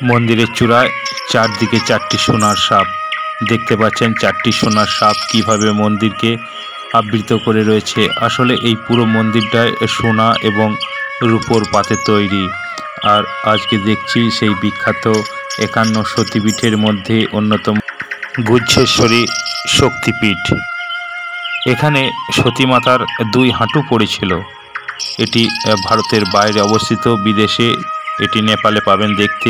মন্দিরের চূড়ায় চারদিকে চারটি সোনার সাপ দেখতে পাচ্ছেন। চারটি সোনার সাপ কিভাবে মন্দিরকে আবৃত করে রয়েছে। আসলে এই পুরো মন্দিরটায় সোনা এবং রূপোর পাতে তৈরি। আর আজকে দেখছি সেই বিখ্যাত 51 সতীপীঠের মধ্যে অন্যতম গুহ্যেশ্বরী শক্তিপীঠ। এখানে সতীমাতার 2 হাঁটু পড়েছিল। এটি ভারতের বাইরে অবস্থিত, বিদেশে এটি নেপালে পাবেন দেখতে।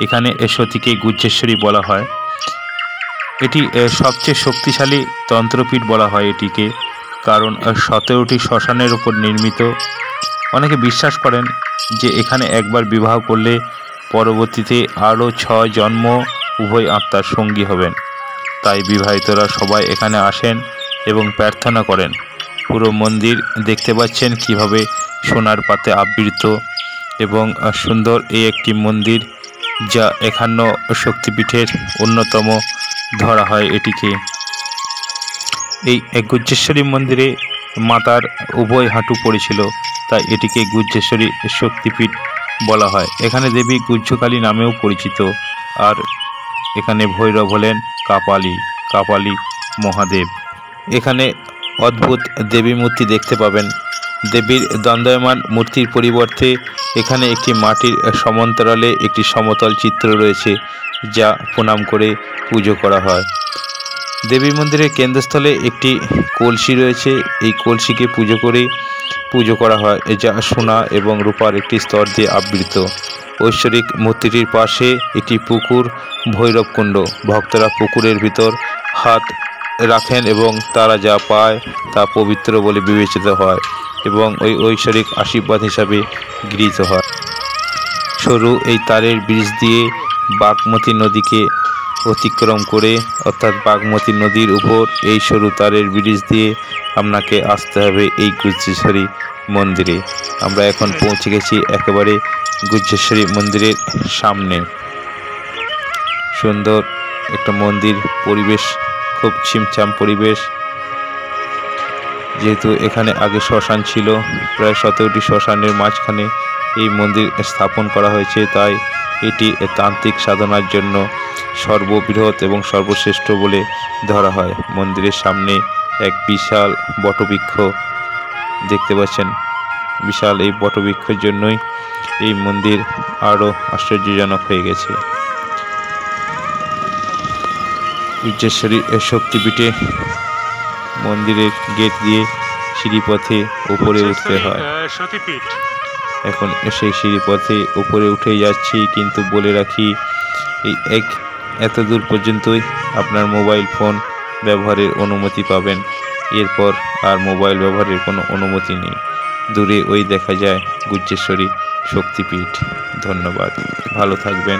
এখানে সতীকে গুহ্যেশ্বরী বলা হয়। এটি সবচেয়ে শক্তিশালী তন্ত্রপীঠ বলা হয় এটিকে, কারণ 17টি শ্মশানের উপর নির্মিত। অনেকে বিশ্বাস করেন যে এখানে একবার বিবাহ করলে পরবর্তীতে আরও 6 জন্ম উভয় আত্মার সঙ্গী হবেন। তাই বিবাহিতরা সবাই এখানে আসেন এবং প্রার্থনা করেন। পুরো মন্দির দেখতে পাচ্ছেন কিভাবে সোনার পাতে আবৃত এবং সুন্দর এই একটি মন্দির, যা 51 শক্তিপীঠের অন্যতম ধরা হয় এটিকে। এই গুহ্যেশ্বরী মন্দিরে মাতার উভয় হাঁটু পড়েছিল, তাই এটিকে গুহ্যেশ্বরী শক্তিপীঠ বলা হয়। এখানে দেবী গুহ্যকালী নামেও পরিচিত। আর এখানে ভৈরব হলেন কাপালি মহাদেব। এখানে অদ্ভুত দেবী মূর্তি দেখতে পাবেন। দেবীর দণ্ডায়মান মূর্তির পরিবর্তে এখানে একটি মাটির সমান্তরালে একটি সমতল চিত্র রয়েছে, যা প্রণাম করে পুজো করা হয়। দেবী মন্দিরের কেন্দ্রস্থলে একটি কলসি রয়েছে। এই কলসিকে পুজো করা হয়, যা সোনা এবং রূপার একটি স্তর দিয়ে আবৃত। ঐশ্বরিক মূর্তিটির পাশে একটি পুকুর, ভৈরবকুণ্ড। ভক্তরা পুকুরের ভিতর হাত রাখেন এবং তারা যা পায় তা পবিত্র বলে বিবেচিত হয় এবং ওই ঐশ্বরিক আশীর্বাদ হিসাবে গৃহীত হয়। সরু এই তারের ব্রিজ দিয়ে বাগমতী নদীকে অতিক্রম করে, অর্থাৎ বাগমতী নদীর উপর এই সরু তারের ব্রিজ দিয়ে আপনাকে আসতে হবে এই গুহ্যেশ্বরী মন্দিরে। আমরা এখন পৌঁছে গেছি একেবারে গুহ্যেশ্বরী মন্দিরের সামনে। সুন্দর একটা মন্দির, পরিবেশ খুব ছিমছাম পরিবেশ। যেহেতু এখানে আগে শ্মশান ছিল, প্রায় 17টি শ্মশানের মাঝখানে এই মন্দির স্থাপন করা হয়েছে, তাই এটি তান্ত্রিক সাধনার জন্য সর্ববৃহৎ এবং সর্বশ্রেষ্ঠ বলে ধরা হয়। মন্দিরের সামনে এক বিশাল বটবৃক্ষ দেখতে পাচ্ছেন। বিশাল এই বটবৃক্ষের জন্যই এই মন্দির আরও আশ্চর্যজনক হয়ে গেছে। গুহ্যেশ্বরী শক্তিপীঠে মন্দিরের গেট দিয়ে সিঁড়িপথে উপরে উঠতে হয়। এখন সেই সিঁড়িপথে উপরে উঠে যাচ্ছি, কিন্তু বলে রাখি এই এত দূর পর্যন্তই আপনার মোবাইল ফোন ব্যবহারের অনুমতি পাবেন। এরপর আর মোবাইল ব্যবহারের কোনো অনুমতি নেই। দূরে ওই দেখা যায় গুহ্যেশ্বরী শক্তিপীঠ। ধন্যবাদ, ভালো থাকবেন।